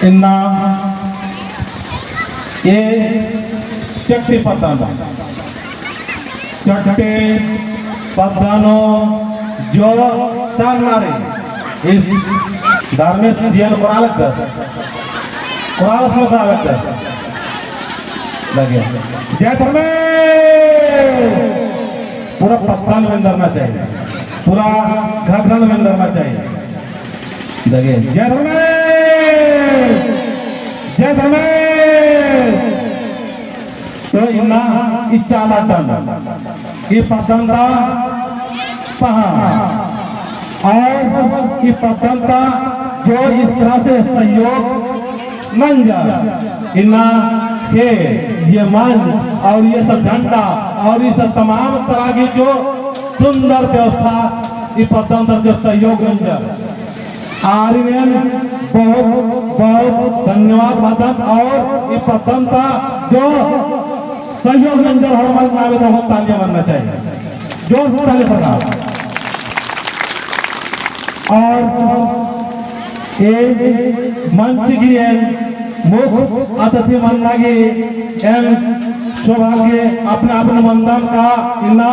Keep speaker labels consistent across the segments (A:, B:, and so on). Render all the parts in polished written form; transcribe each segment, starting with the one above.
A: इन्ना ये चट्टी पत्ता चट्टे पत्तानो जो सारनारे इस धार्मिक जीवन कुरालक लगे जय धर्मे पूरा पत्ता में धरना चाहिए, पूरा घर में धरना चाहिए। लगे जय धर्मे जय धर्मे। तो इन्ना इच्छा ये पतंता पहा और ये पतंता जो इस तरह से सहयोग मन जा इन्ना के ये मन और ये सब झंडा और ये सब तमाम तरह की जो सुंदर व्यवस्था ये पतंत्र जो सहयोग बन जा आर्यन बहुत बहुत धन्यवाद पतंत और ये पतंता जो सहयोग मंजर हर मन में तो बहुत तालियां बनना चाहिए, जोर से ताली बजाओ। और ये मंच की मुख अतिथि मन लगे एम सौभाग्य अपने अपने मंदन का इन्ना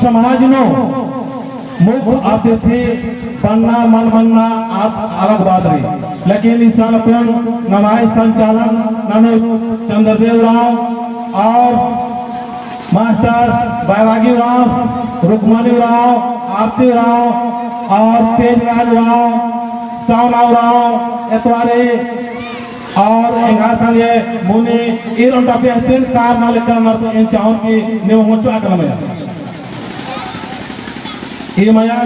A: समाज नो मुख अतिथि बनना मन बनना आप अलग बात रही, लेकिन इंसान नमाज संचालन नानो चंद्रदेव राव और मास्टर बैरागी राव, रुक्मणी राव, आरती राव और तेजराज राव, सावनाव राव एतवारे और एंगारसाले मुनि इरों डॉक्टर तीन कार मालिक का मर्द इन चावल की निवंगों आकलन में ये माया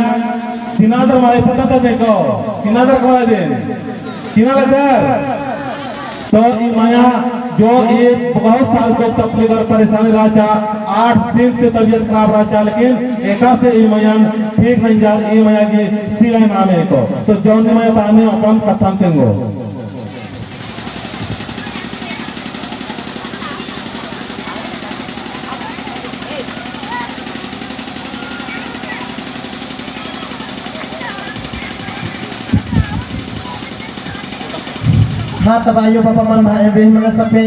A: सिनादर मारे पता था देखो सिनादर कौन है सिनादर तो ये माया जो एक बहुत साल को तकलीफ और परेशानी रहा 8 दिन से तबीयत खराब रहा, लेकिन एका से ये माया ठीक नहीं जा ये माया की सिलाई नामे को तो जौन माया ताने अपन कथन तेंगो
B: हाँ तब आइयो पापा मन भाई बहन मन सब के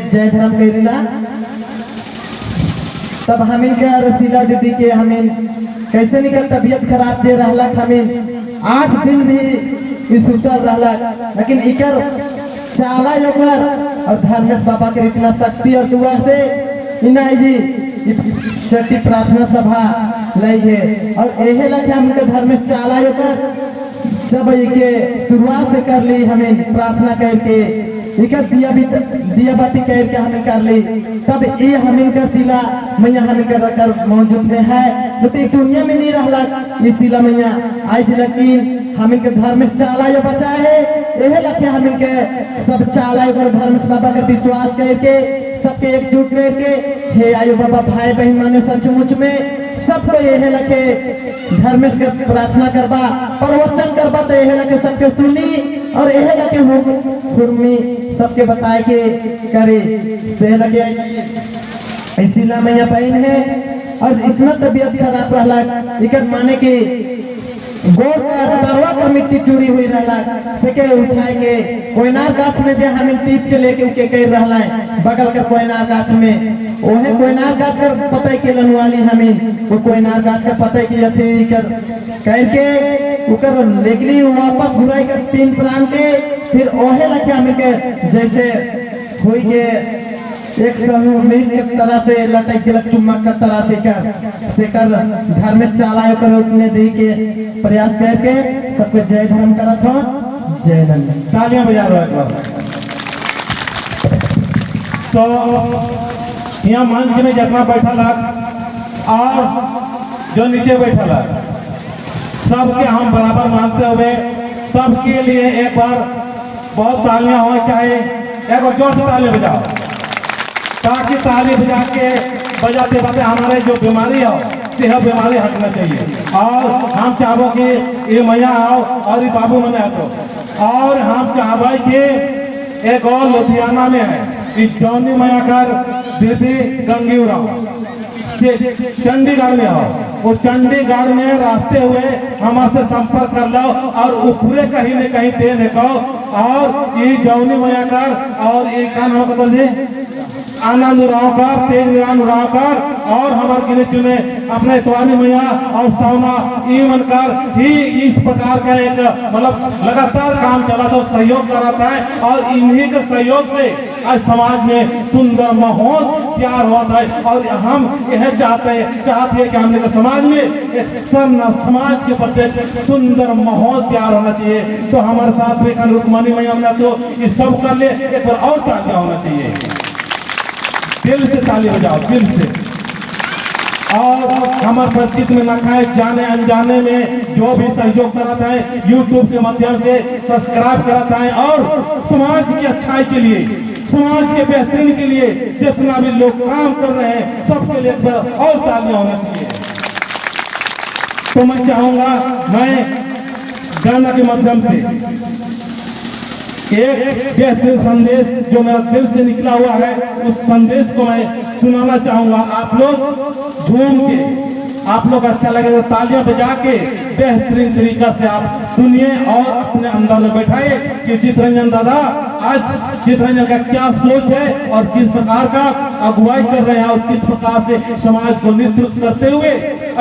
B: जय धर्म करीला। तब हमिन के रसीला दीदी के हमिन कैसे निकल तबीयत खराब दे रहला, हमिन 8 दिन भी इस उतर रहला, लेकिन इकर चाला योकर और धर्मेश बाबा के इतना शक्ति और दुआ से इना जी छठी प्रार्थना सभा लाई है और यही लगे हमके धर्मेश चाला योकर सब के शुरुआत से कर ली, हमें प्रार्थना करके दिया बाती करके हमें कर ली, तब ये हमें का सिला मैया हमें कर रखकर मौजूद में है जो तो दुनिया में नहीं रहला ये सिला मैया आज, लेकिन हमें के धर्म चाला यो बचा है यही लगे हमें के सब चाला धर्म बाबा का विश्वास करके सबके एकजुट करके हे आयु बाबा भाई बहन माने सचमुच में सबको यही लगे धर्मेश के प्रार्थना करबा प्रवचन करबा तो यही लगे सबके सुनी और यही लगे हुर्मी सबके बताए के करे से लगे इसीला मैया बहन है और इतना तबीयत खराब रहला इकर माने की गोर का सरवा कर मिट्टी चूरी हुई रहला सेके उठाए के कोयनार गाछ में जे हमें टीप के लेके उके कह रहला बगल के कोयनार गाछ में ओहे कोयनार गाछ कर पता के लनवाली हमें वो कोयनार गाछ का पता की अथी कर करके उकर लेगली वापस घुराई कर 3 प्राण के फिर ओहे लगे हमें के जैसे हुई के एक समूह मिल एक तरह से लटक के चुम्मा का तरह से कर घर में चाला कर उतने दी के प्रयास करके सबको जय धर्म करत हो जय धर्म
A: तालियां बजा रहा है। तो यहाँ मंच में जितना बैठा ला और जो नीचे बैठा ला सबके हम बराबर मानते हुए सबके लिए एक बार बहुत तालियां हो चाहे एक बार जोर से तालियां बजाओ ताकि ताली बजा के बजाते बजाते हमारे जो बीमारी है सेह बीमारी हटना चाहिए और हम चाहो कि ये मैया आओ और ये बाबू मने हटो और हम चाहबे कि एक और लुधियाना में है इस जौनी मैया कर दीदी गंगीराव से चंडीगढ़ में हो, वो चंडीगढ़ में रहते हुए हमारे से संपर्क कर लो और ऊपरे कहीं न कहीं दे देखो। और ये जौनी मैया कर और ये का नाम बदल जी आनंद उरावकर, तेज उरावकर और हमारे गिने चुने अपने इतवानी मैया और सौना ईमन कर ही इस प्रकार का एक मतलब लगातार काम चला तो सहयोग कराता है। और इन्हीं के सहयोग से आज समाज में सुंदर माहौल तैयार हुआ है। और हम यह चाहते हैं कि हमने समाज में एक समाज के प्रति सुंदर माहौल तैयार होना चाहिए। तो हमारे साथ में रुकमानी मैया होना तो ये सब कर ले, एक बार और तालियां होना चाहिए, दिल से ताली बजाओ, दिल से। और हमारे परिचित में न खाए जाने अनजाने में जो भी सहयोग कराता है YouTube के माध्यम से सब्सक्राइब कराता है और समाज की अच्छाई के लिए, समाज के बेहतरीन के लिए जितना भी लोग काम कर रहे हैं सबके लिए और तालियां होना चाहिए। तो मैं चाहूंगा मैं गाना के माध्यम से एक बेहतरीन संदेश जो मेरा दिल से निकला हुआ है उस संदेश को मैं सुनाना चाहूंगा। आप लोग झूम के, आप लोग अच्छा लगेगा तालियां बजा के बेहतरीन तरीका से आप सुनिए और अपने अंदर में बैठाइए कि चितरंजन दादा आज चितरंजन का क्या सोच है और किस प्रकार का अगुवाई कर रहे हैं और किस प्रकार से समाज को नेतृत्व करते हुए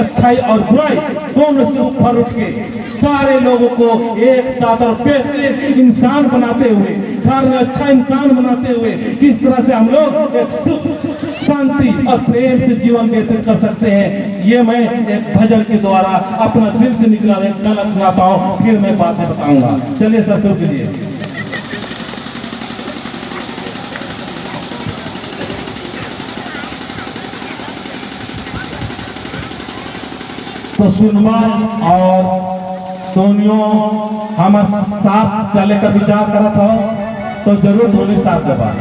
A: अच्छाई और बुराई दोनों से ऊपर उठ के सारे लोगों को एक साथ और बेहतरीन इंसान बनाते हुए, घर में अच्छा इंसान बनाते हुए किस तरह से हम लोग एक सुख शांति और प्रेम से जीवन व्यतीत कर सकते हैं, ये मैं एक भजन के द्वारा अपना दिल से निकला एक गाना सुना पाऊं, फिर मैं बातें बताऊंगा। चलिए सर शुरू कीजिए। तो सुनवा और सोनियो हमारे साथ चले का विचार करा था तो जरूर दोनों साथ दबा।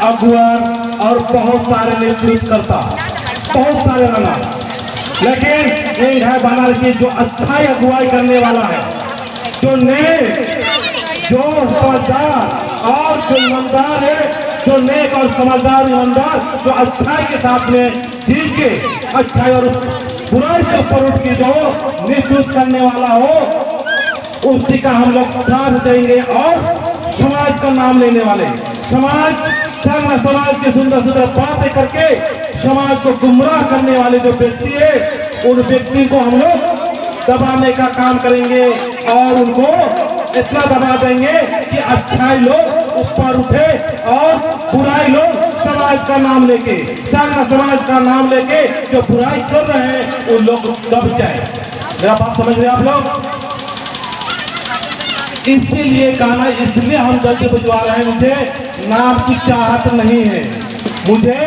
A: अगुआर और बहुत सारे नेतृत्व करता, बहुत सारे बना, लेकिन एक है बनारसी जो अच्छाई अगुवाई करने वाला है, जो नेक, जो समझदार और जो ईमानदार है, जो नेक और समझदार ईमानदार, जो अच्छाई के साथ में ठीक के अच्छाई और बुराई से ऊपर उठ के जो नेतृत्व करने वाला हो, उसी का हम लोग साथ देंगे और समाज का नाम लेने वाले, समाज के सुंदर सुंदर बातें करके समाज को गुमराह करने वाले जो व्यक्ति है, उन व्यक्ति को हम लोग दबाने का काम करेंगे और उनको इतना दबा देंगे कि अच्छाई लोग ऊपर उठे और बुराई लोग समाज का नाम लेके, समाज का नाम लेके जो बुराई कर रहे हैं उन लोग दब जाए। मेरा बात समझ रहे आप लोग? इसीलिए गाना इसलिए हम जल्दी बुझवा रहे हैं, मुझे नाम की चाहत नहीं है, मुझे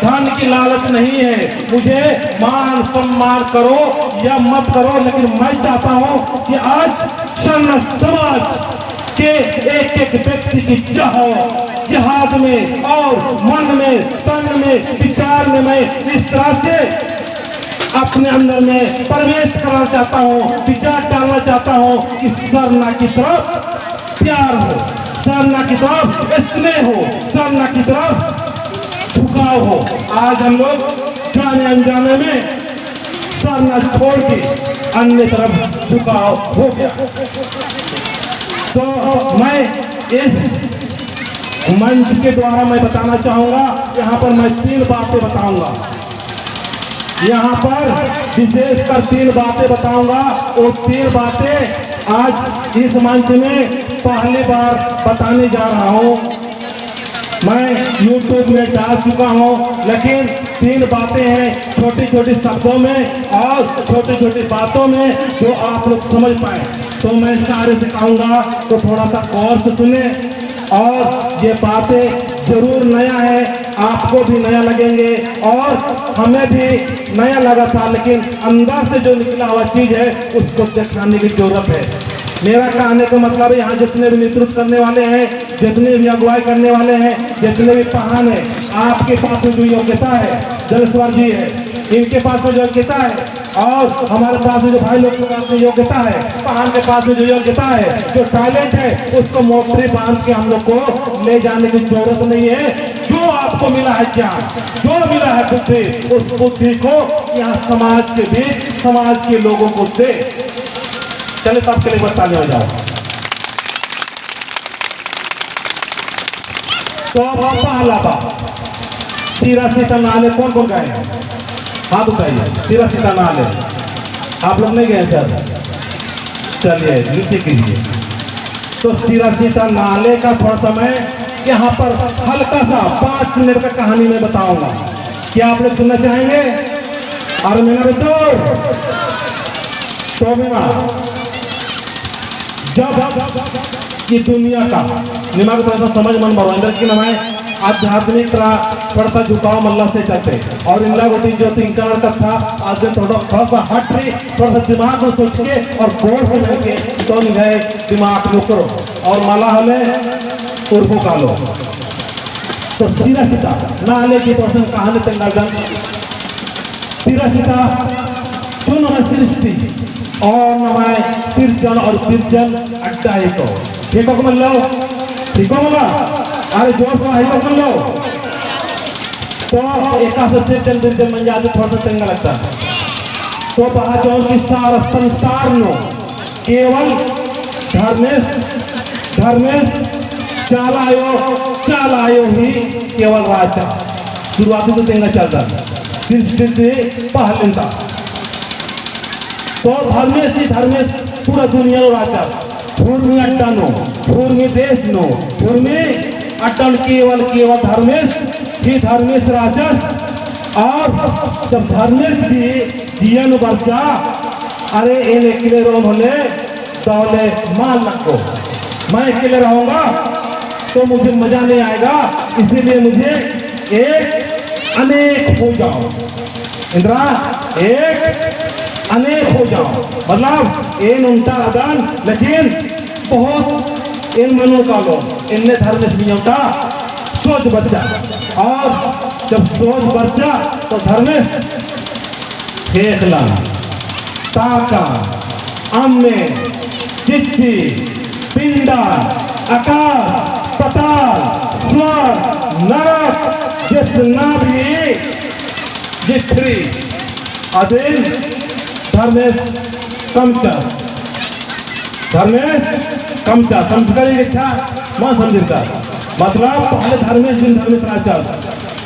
A: धन की लालच नहीं है, मुझे मान सम्मान करो या मत करो, लेकिन मैं चाहता हूं कि आज शरण समाज के एक एक व्यक्ति की जिहाद में और मन में, तन में, विचार में मैं इस तरह से अपने अंदर में प्रवेश करना चाहता हूँ, विचार डालना चाहता हूँ कि सरना की तरफ प्यार हो, सरना की तरफ स्नेह हो, सरना की तरफ झुकाव हो। आज हम लोग जाने अनजाने में सरना छोड़ के अन्य तरफ झुकाव हो गया। तो मैं इस मंच के द्वारा मैं बताना चाहूंगा, यहाँ पर मैं 3 बातें बताऊंगा, यहाँ पर विशेषकर 3 बातें बताऊंगा। वो 3 बातें आज इस मंच में पहली बार बताने जा रहा हूँ। मैं YouTube में डाल चुका हूँ, लेकिन 3 बातें हैं छोटी छोटी शब्दों में और छोटी छोटी बातों में जो आप लोग समझ पाए, तो मैं सारे सिखाऊंगा, तो थोड़ा सा गौर से सुने। और ये बातें जरूर नया है, आपको भी नया लगेंगे और हमें भी नया लगा था, लेकिन अंदर से जो निकला हुआ चीज है उसको दिखाने की जरूरत है। मेरा कहने का मतलब है, यहाँ जितने भी नेतृत्व करने वाले हैं, जितने भी अगुवाई करने वाले हैं, जितने भी पहान है, आपके पास में जो योग्यता है, जलेश्वर जी है, इनके पास में जो योग्यता है, और हमारे पास में जो भाई लोग के पास में योग्यता है, पहान के पास में जो योग्यता है, जो टैलेंट है, उसको मोटरी बांध के हम लोग को ले जाने की जरूरत नहीं है। जो आपको मिला है ज्ञान, जो मिला है बुद्धि, उस बुद्धि को यहाँ समाज के बीच, समाज के लोगों को दे। चले सबके लिए ताली हो जाओ। तो पहला बात, सीरा सीता नाले कौन कौन गए हैं? हाथ उठाइए। सीरा सीता नाले आप लोग नहीं गए सर? चलिए नीचे कीजिए। तो सीरा सीता नाले का थोड़ा समय यहाँ पर हल्का सा 5 मिनट का कहानी में बताऊंगा। क्या आप लोग सुनना चाहेंगे? और मेरा बेटो तो जब ये दुनिया का निमाग थोड़ा सा समझ मन मरो की नमाए आध्यात्मिक थोड़ा सा झुकाव मल्ला से चलते, और इंदिरा गोटी जो तिंकर का था आज थोड़ा सा हट रही, थोड़ा सा दिमाग में सोच के और गौर से मिलके तो गए दिमाग में करो और माला हले उर्फो का लो। तो सीरा सीता नाले की तो कहानी तंगल सीरा सीता जो नमाय सृष्टि और नमाय तिरजन और तिरजन अड्डा है। तो ठीक हो मन लो, ठीक हो मला, अरे जोर से हाई कर लो। तो एका से तिरजन मन जाते थोड़ा सा तंगा लगता है। तो बहा जो कि सारा संसार नो केवल धर्मेश चालायो ही केवल राजा शुरुआती तो तेंगा चलता सृष्टि पहले था। तो धर्मेश पूरा दुनिया नो राजा, धूर्मी अड्डा नो, धूर्मी देश नो, धूर्मी अड्डन केवल धर्मेश ही धर्मेश राजा। और जब धर्मेश भी जीवन वर्षा अरे इन अकेले रोन होले तो मान रखो, मैं अकेले रहूंगा तो मुझे मजा नहीं आएगा, इसीलिए मुझे एक अनेक हो जाओ। इंद्रा एक अनेक हो जाओ, मतलब इन उल्टा अदान, लेकिन बहुत इन मनो का लो इनने धर्म नहीं होता सोच बच्चा, और जब सोच बच्चा तो धर्मेश फेंकला, ताका, अम्मे, चिट्ठी, पिंडा, आकाश, पताल, स्वर्ग, नरक, जितना भी जिथ्री अदिल धर्मेश कमचा, धर्मेश कमचा समझकर इच्छा मन समझता मतलब पहले धर्मेश धर्मेश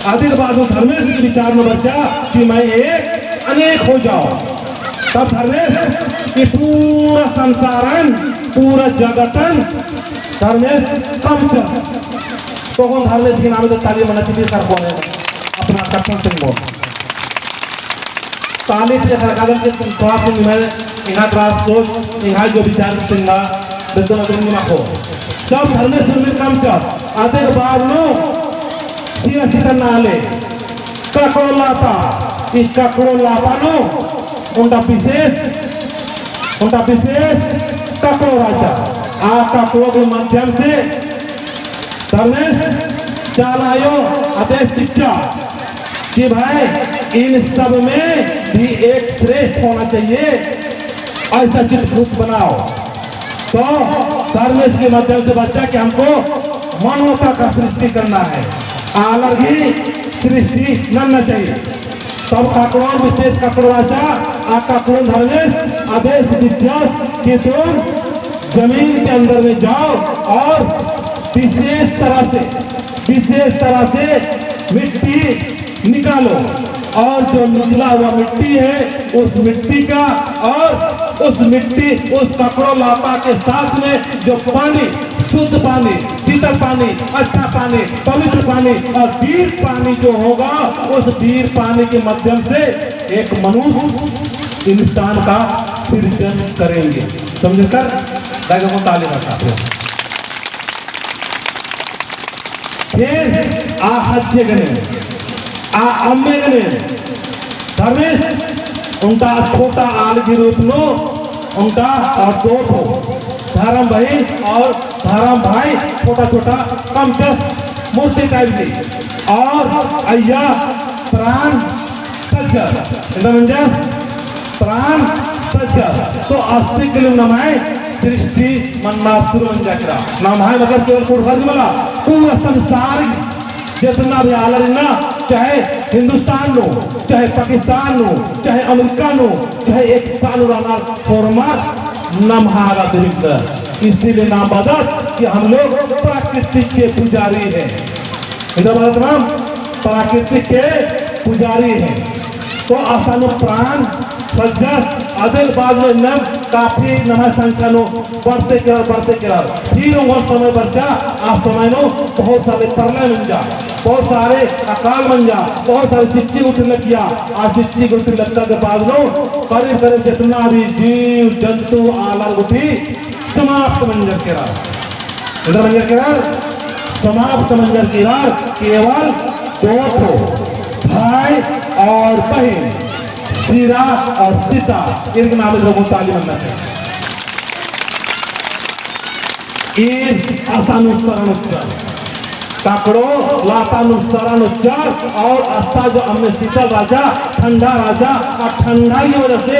A: आदिल बाद धर्मेश के विचार में बच्चा कि मैं एक अनेक हो जाओ, तब धर्मेश कि पूरा संसारन पूरा जगतन धर्मेश कमचा। तो कौन धर्मेश के नाम से ताली मना चाहिए सर कौन है अपना कप्तान सिंह बोल ताली से सरकार के स्वास्थ्य में इन्हा क्लास सोच इन्हा जो विचार सिंगा बेदन अदन में हो जब धर्मेश में कमचा आते के बाद नो सीना सीता नाले ककड़ो लाता इस ककड़ो लाता नो उनका विशेष ककड़ो राजा आ ककड़ो के माध्यम से धर्मेश चलायो आदेश शिक्षा कि भाई इन सब में भी एक श्रेष्ठ होना चाहिए, ऐसा चित्रकूट बनाओ। तो धर्मेश के माध्यम से बच्चा कि हमको मानवता का सृष्टि करना है, अलग ही सृष्टि करना चाहिए। तब काकड़ों विशेष काकड़ो राजा आ काकड़ों धर्मेश आदेश शिक्षा कि तुम जमीन के अंदर में जाओ और विशेष तरह से मिट्टी निकालो और जो निकला हुआ मिट्टी है उस मिट्टी का और उस ककड़ो लापा के साथ में जो पानी शुद्ध पानी शीतल पानी अच्छा पानी पवित्र पानी और वीर पानी जो होगा उस वीर पानी के माध्यम से एक मनुष्य इंसान का सृजन करेंगे। समझकर को तालीम बताते हैं। फिर आहज्य गणे आ अम्मे गणे धर्मेश उनका छोटा आल के रूप नो उनका और दो धर्म बहन और धर्म भाई छोटा छोटा कम दस मूर्ति टाइप की और अय्या प्राण सज्जर प्राण सज्जर तो अस्तित्व के लिए नाम है सृष्टि मन्ना सुरंजकरा नाम है मतलब केवल पूर्वज वाला पूरा संसार जितना भी आलर ना चाहे हिंदुस्तान नो चाहे पाकिस्तान नो चाहे अमेरिका नो चाहे एक साल राना फॉर्मर नमहारा दरिद्र इसीलिए नाम बदल कि हम लोग प्राकृतिक के पुजारी हैं। तमाम प्राकृतिक के पुजारी हैं। तो आसानो प्राण सज्जन अदिल बाद में नम काफी नमः संख्या नो बढ़ते कर फिर वो समय बच्चा आप समय नो बहुत सारे प्रलय बन जा बहुत सारे अकाल बन जा बहुत सारे चिट्ठी उठ लगिया आज चिट्ठी उठ लगता के बाद नो करीब करीब जितना भी जीव जंतु आलर उठी समाप्त मंजर के समाप्त मंजर की केवल दो भाई और बहन सीरा और सीता इनके नाम लोगों को ताली बनना है। आसानुसरण उच्चार काकड़ो लातानुसरण उच्चार और अस्ता जो हमने शीतल राजा ठंडा राजा और ठंडा की वजह से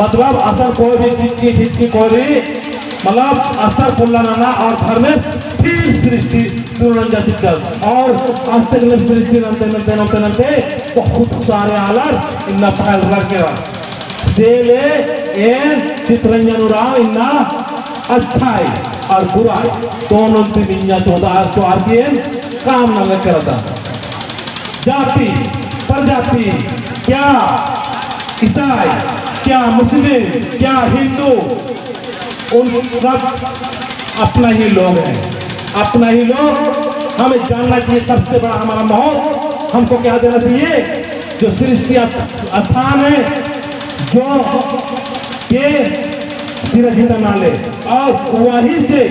A: मतलब असर कोई भी ठिटकी कोई भी मतलब असर फुल्लाना और घर में फिर सृष्टि और आज तक सृष्टि नमते बहुत सारे आलर इन्ना फैल के सेले एन चित्रंजन राम इन्ना अच्छाई और बुराई दोनों तीन तो आर्यन काम न करता जाति प्रजाति क्या ईसाई क्या मुस्लिम क्या हिंदू उन सब अपना ही लोग हैं अपना ही लोग। हमें जानना चाहिए सबसे बड़ा हमारा माहौल हमको क्या देना चाहिए जो सृष्टि स्थान है जो के सिरहिता नाले और वहीं से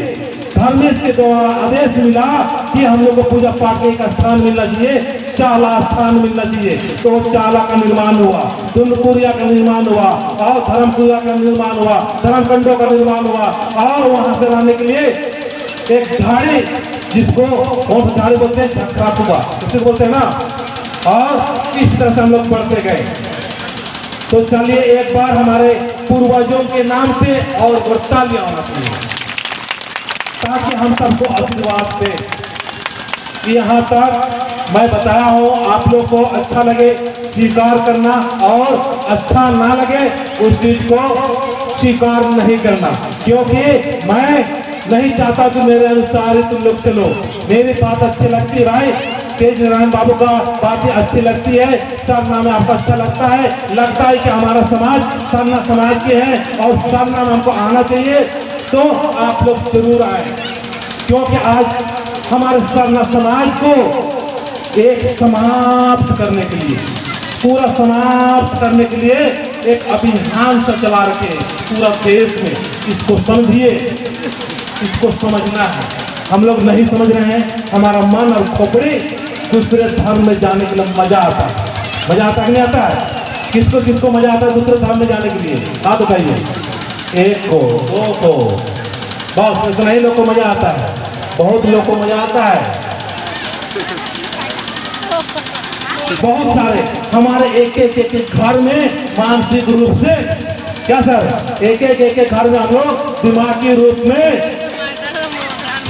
A: धर्मेश के द्वारा आदेश मिला कि हम लोग को पूजा पाठ का एक स्थान मिलना चाहिए चाला स्थान मिलना चाहिए। तो चाला का निर्माण हुआ दुर्गपुरिया का निर्माण हुआ और धर्मपुरा का निर्माण हुआ धर्मकंडों का निर्माण हुआ और वहां से रहने के लिए एक झाड़ी जिसको कौन सा झाड़ू बोलते हैं, झक्खरा सुबा किसी बोलते हैं ना। और इस तरह से हम लोग बढ़ते गए। तो चलिए एक बार हमारे पूर्वजों के नाम से और तालियां होना चाहिए ताकि हम सबको आशीर्वाद दें। यहाँ तक मैं बताया हूँ, आप लोग को अच्छा लगे स्वीकार करना और अच्छा ना लगे उस चीज को स्वीकार नहीं करना, क्योंकि मैं नहीं चाहता कि मेरे अनुसार ही तुम लोग चलो। मेरी बात अच्छी लगती है भाई, तेज नारायण बाबू का बातें अच्छी लगती है, सरना में आपको अच्छा लगता है कि हमारा समाज सरना समाज के है और सरना में हमको आना चाहिए, तो आप लोग जरूर आए। क्योंकि आज हमारे सरना समाज को एक समाप्त करने के लिए, पूरा समाप्त करने के लिए एक अभियान से चला रखे पूरा देश में। इसको समझिए, इसको समझना है। हम लोग नहीं समझ रहे हैं, हमारा मन और खोपड़ी दूसरे धर्म में जाने के लिए मजा आता है। मजा आता नहीं आता है? किसको किसको मजा आता है दूसरे धर्म में जाने के लिए? हाँ बताइए, एक को, दो को, बस इतना ही लोग को मजा आता है। बहुत लोग को मजा आता है, बहुत सारे हमारे एक एक घर में मानसिक रूप से, क्या सर, एक एक घर में हम लोग दिमागी रूप में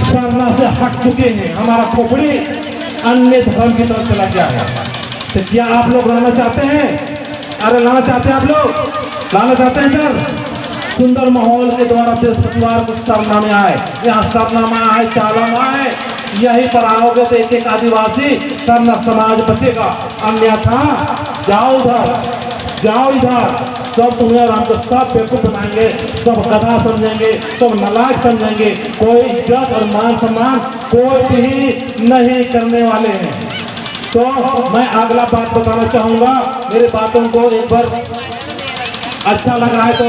A: सरना से हट चुके हैं। हमारा खोपड़ी अन्य धर्म की तरफ चला गया है। तो क्या आप लोग लाना चाहते हैं? अरे लाना चाहते हैं, आप लोग लाना चाहते हैं सर? सुंदर माहौल के द्वारा बृहस्पतिवार को सरना में आए, यहाँ सरना में आए, चाला में आए, यहीं पर आओगे तो एक एक आदिवासी सरना समाज बचेगा। अन्यथा जाओ उधर, जाओ इधर, सब तुम्हें हमको सब बेवकूफ बनाएंगे, सब गधा समझेंगे, सब नालायक समझेंगे, कोई इज्जत और मान सम्मान कोई भी नहीं करने वाले हैं। तो मैं अगला बात बताना चाहूंगा। मेरे बातों को एक बार अच्छा लग रहा है तो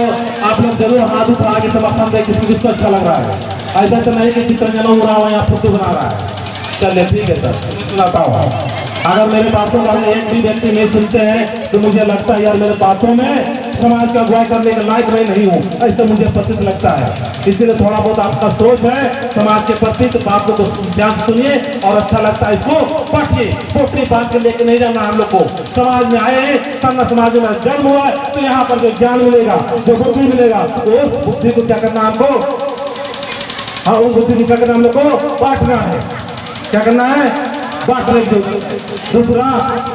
A: आप लोग जरूर हाथ उठा के समर्थन दें, किसी किसको अच्छा लग रहा है। ऐसा तो नहीं कि चित्र जला हो रहा हो या फोटो बना रहा है। चलिए ठीक है सर, सुनाता हूँ। अगर मेरे बातों का एक भी व्यक्ति नहीं सुनते हैं तो मुझे लगता है यार मेरे बातों में समाज का अगुवाई करने के लायक मैं नहीं हूँ, ऐसा मुझे प्रतीत लगता है। इसलिए थोड़ा बहुत आपका सोच है समाज के प्रति, तो बात को ध्यान सुनिए और अच्छा लगता है इसको पढ़िए। पोटरी बात के लेके नहीं जाना। हम लोग को समाज में आए हैं, सरना समाज में जन्म हुआ है, तो यहाँ पर जो ज्ञान मिलेगा, जो बुद्धि मिलेगा, उस बुद्धि को क्या करना हमको, हाँ उस बुद्धि को क्या करना हम लोग को बांटना है। क्या करना है? बांटने की। दूसरा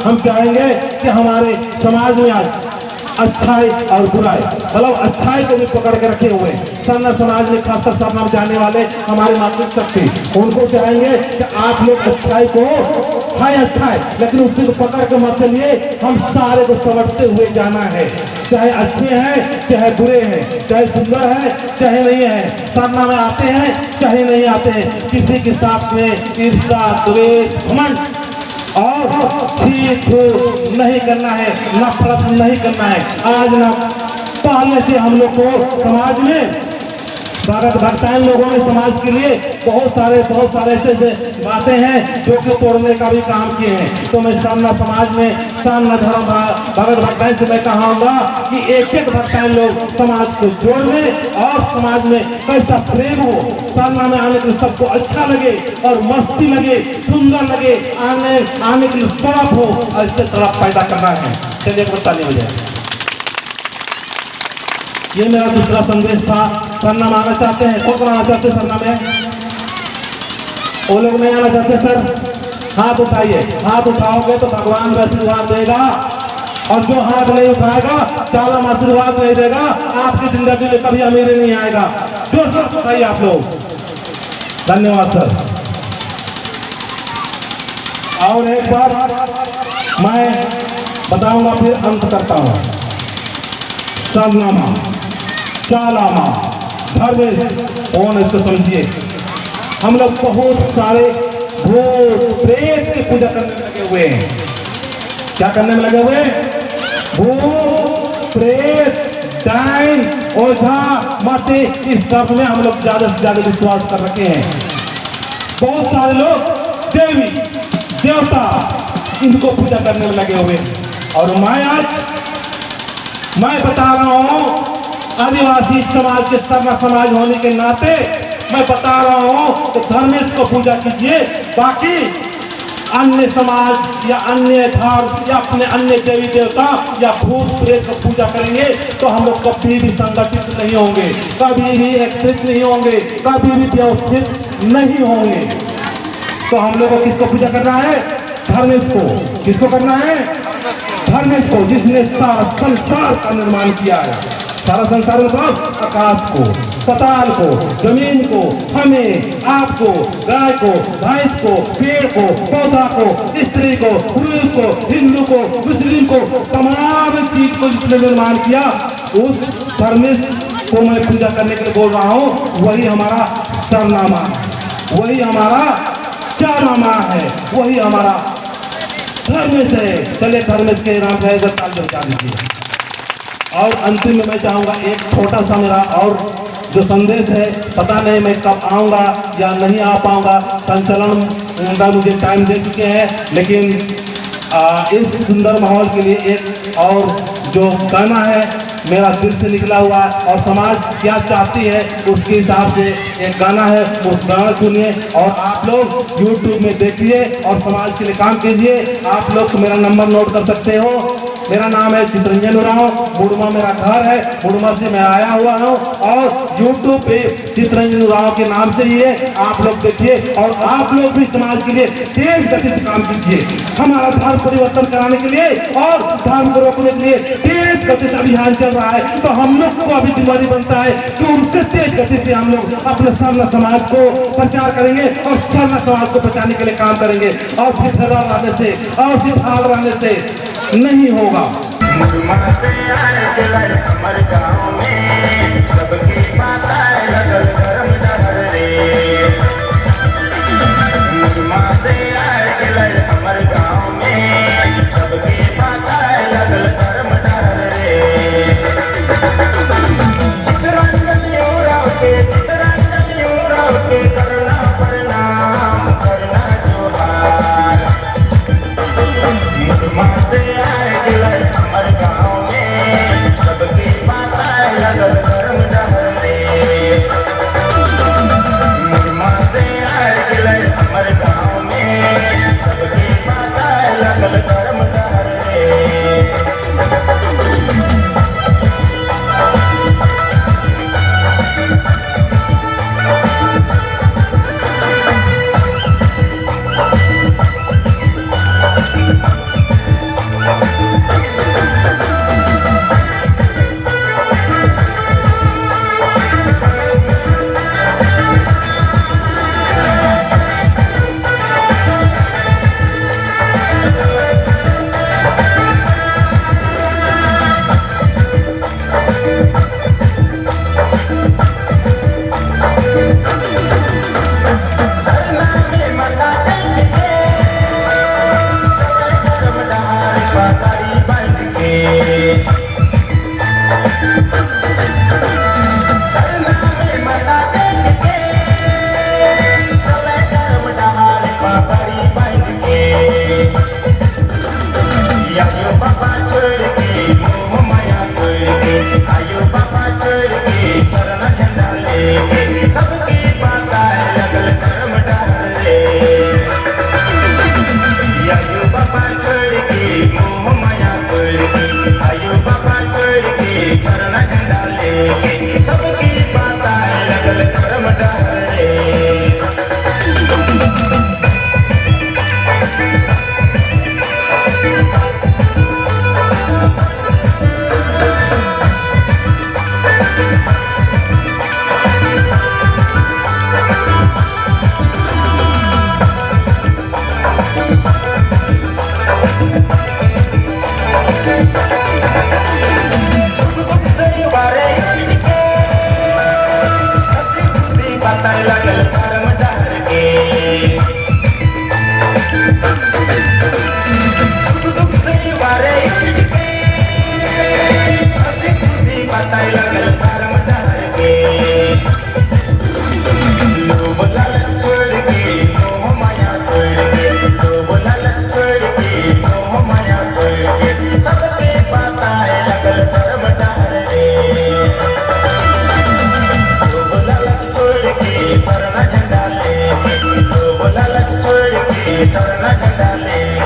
A: हम चाहेंगे कि हमारे समाज में आज अच्छाई और बुराई, मतलब अच्छाई को भी पकड़ के रखे हुए सरना समाज में, खासकर सरना में जाने वाले हमारे मातृ शक्ति, उनको चाहेंगे कि आप लोग अच्छाई को है, अच्छा है, लेकिन उसी को पकड़ के मत चलिए। हम सारे को समझते हुए जाना है, चाहे अच्छे हैं चाहे बुरे हैं, चाहे सुंदर है चाहे नहीं है, सरना में आते हैं चाहे नहीं आते हैं, किसी के साथ में ईर्ष्या, द्वेष, घमंड और छीट नहीं करना है, नफरत नहीं करना है। आज ना पहले से हम लोग को समाज में भगत भक्ताएं लोगों ने समाज के लिए बहुत सारे ऐसे बातें हैं जो कि तोड़ने का भी काम किए हैं। तो मैं सरना समाज में सरना धर्म भगत भक्ताएं से मैं कहूँगा कि एक एक भक्ताएं लोग समाज को जोड़ने और समाज में कैसा प्रेम हो, सरना में आने के लिए सबको अच्छा लगे और मस्ती लगे, सुंदर लगे, आने के लिए तड़प हो, ऐसे तड़प पैदा करना है। चलिए एक ताली हो जाए। ये मेरा दूसरा संदेश था। सरना में आना चाहते हैं? कौन आना चाहते सरना में? वो लोग नहीं आना चाहते सर? हाथ उठाइए। हाथ उठाओगे तो भगवान का आशीर्वाद देगा, और जो हाथ नहीं उठाएगा चालम आशीर्वाद नहीं देगा, आपकी जिंदगी में कभी अमीरी नहीं आएगा। जोर से उठाइए आप लोग। धन्यवाद सर। और एक बार मैं बताऊंगा, फिर अंत करता हूं। सरनामा, चालामा, धर्मेश कौन है इसको समझिए। हम लोग बहुत सारे भूत प्रेत की पूजा करने में लगे हुए हैं। क्या करने में लगे हुए हैं? भूत प्रेत, डाइन, ओझा, माते, इस सब में हम लोग ज्यादा से ज्यादा विश्वास कर रखे हैं। बहुत सारे लोग देवी देवता इनको पूजा करने में लगे हुए हैं। और मैं बता रहा हूं, आदिवासी समाज के सरना समाज होने के नाते मैं बता रहा हूँ तो धर्मेश को पूजा कीजिए। बाकी अन्य समाज या अन्य धर्म या अपने अन्य देवी देवता या भूत प्रेत को पूजा करेंगे तो हम लोग कभी भी संगठित नहीं होंगे, कभी भी एकत्रित नहीं होंगे, कभी भी व्यवस्थित नहीं होंगे। तो हम लोग को किसको पूजा करना है? धर्मेश को। किसको करना है? धर्मेश को, जिसने सारा संसार का निर्माण किया है। सारा संसार मतलब आकाश को, पताल को, जमीन को, हमें, आपको, गाय को, भैंस को, पेड़ को, पौधा को, स्त्री को, पुरुष को, हिंदू को, मुस्लिम को, तमाम चीज को जिसने निर्माण किया, उस धर्मेश को मैं पूजा करने के लिए बोल रहा हूँ। वही हमारा सरनामा है, वही हमारा चारनामा है, वही हमारा धर्मेश है। चले धर्मेश के नाम से ताल बजा दीजिए। और अंतिम में मैं चाहूँगा एक छोटा सा मेरा और जो संदेश है, पता नहीं मैं कब आऊँगा या नहीं आ पाऊँगा, संचालन मुझे टाइम दे चुके हैं, लेकिन इस सुंदर माहौल के लिए एक और जो गाना है मेरा दिल से निकला हुआ और समाज क्या चाहती है उसके हिसाब से एक गाना है, उस गाना सुनिए और आप लोग YouTube में देखिए और समाज के लिए काम कीजिए। आप लोग मेरा नंबर नोट कर सकते हो। मेरा नाम है चितरंजन उरांव, मुड़मा मेरा घर है, मुड़मा से मैं आया हुआ हूँ और YouTube पे चितरंजन उरांव के नाम से ही है। आप लोग देखिए और आप लोग भी समाज के लिए तेज गति से काम कीजिए। हमारा धर्म परिवर्तन कराने के लिए और धर्म को रोकने के लिए तेज गति से अभियान चल रहा है। तो हम लोग को अभी जिम्मेदारी बनता है कि उनसे तेज गति से हम लोग अपने सरना समाज को प्रचार करेंगे और सरना समाज को बचाने के लिए काम करेंगे। और फिर रहने से और सिर्फ हाल रहने से नहीं होगा।
C: मुड़मा से आए गिलय हमर गाँव में, सबकी माताएं लगल धर्म डहर रे। मुड़मा से आए गिलय हमर गाँव में, सबकी माताएं लगल धर्म डहर रे। चितरंजन उरांव के करना प्रणाम, करना जोहार। मुड़मा से आए गिलय हमर गाँव में, सबकी माताएं लगल धर्म डहर रे। मुड़मा से आए गिलय हमर गाँव में, सबकी माताएं लगल धर्म डहर रे।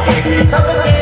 C: सबके